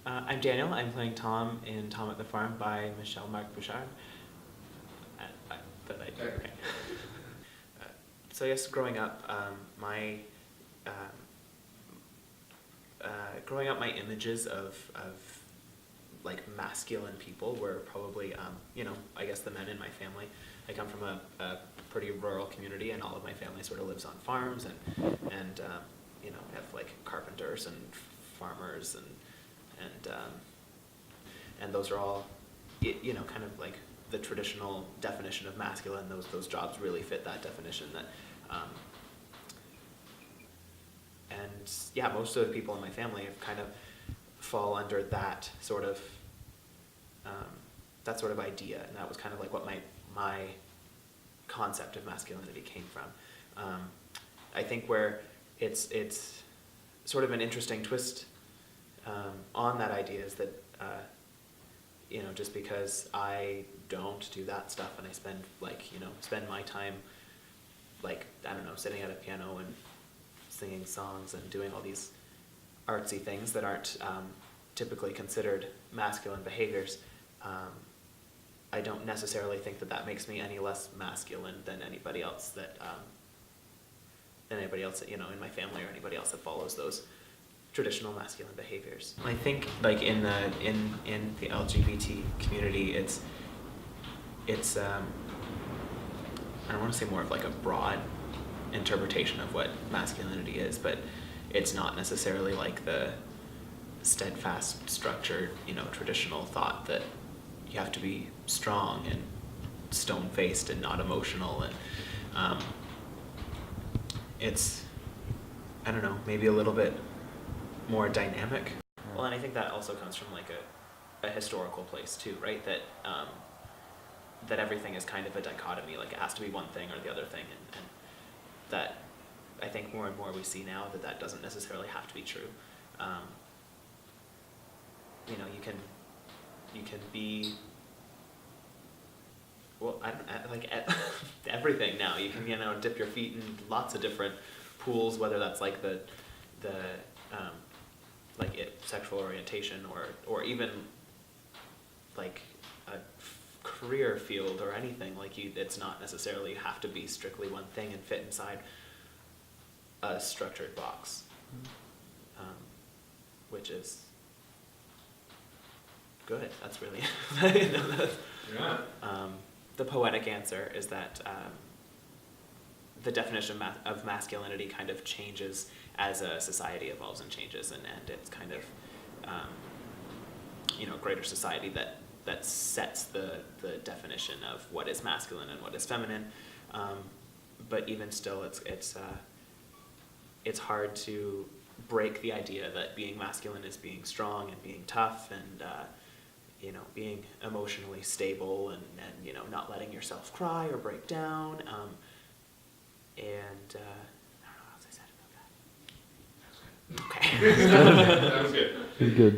I'm Daniel. I'm playing Tom in Tom at the Farm by Michelle-Marc Bouchard. But I do, okay. So yes, growing up, my images of like masculine people were probably, I guess the men in my family. I come from a pretty rural community, and all of my family sort of lives on farms, and we have like carpenters and farmers, and those are all, kind of like the traditional definition of masculine. Those jobs really fit that definition. Most of the people in my family have kind of fall under that sort of idea, and that was kind of like what my concept of masculinity came from. I think where it's sort of an interesting twist on that idea is that just because I don't do that stuff, and I spend my time sitting at a piano and singing songs and doing all these artsy things that aren't typically considered masculine behaviors, I don't necessarily think that makes me any less masculine than anybody else in my family, or anybody else that follows those traditional masculine behaviors. I think like in the LGBT community, it's I don't want to say more of like a broad interpretation of what masculinity is, but it's not necessarily like the steadfast, structured, traditional thought that you have to be strong and stone-faced and not emotional, and it's, I don't know, maybe a little bit more dynamic. Well, and I think that also comes from like a historical place too, right? That everything is kind of a dichotomy, like it has to be one thing or the other thing, and that I think more and more we see now that doesn't necessarily have to be true. You can be, well, I don't like everything now. You can dip your feet in lots of different pools, whether that's like the sexual orientation or even like a career field or anything. It's not necessarily have to be strictly one thing and fit inside a structured box, which is good. That's really Yeah. The poetic answer is that the definition of masculinity kind of changes as a society evolves and changes, and it's kind of greater society that sets the definition of what is masculine and what is feminine. But even still, it's hard to break the idea that being masculine is being strong and being tough and being emotionally stable and not letting yourself cry or break down. I don't know what else I said about that. Okay. That was good. It's good.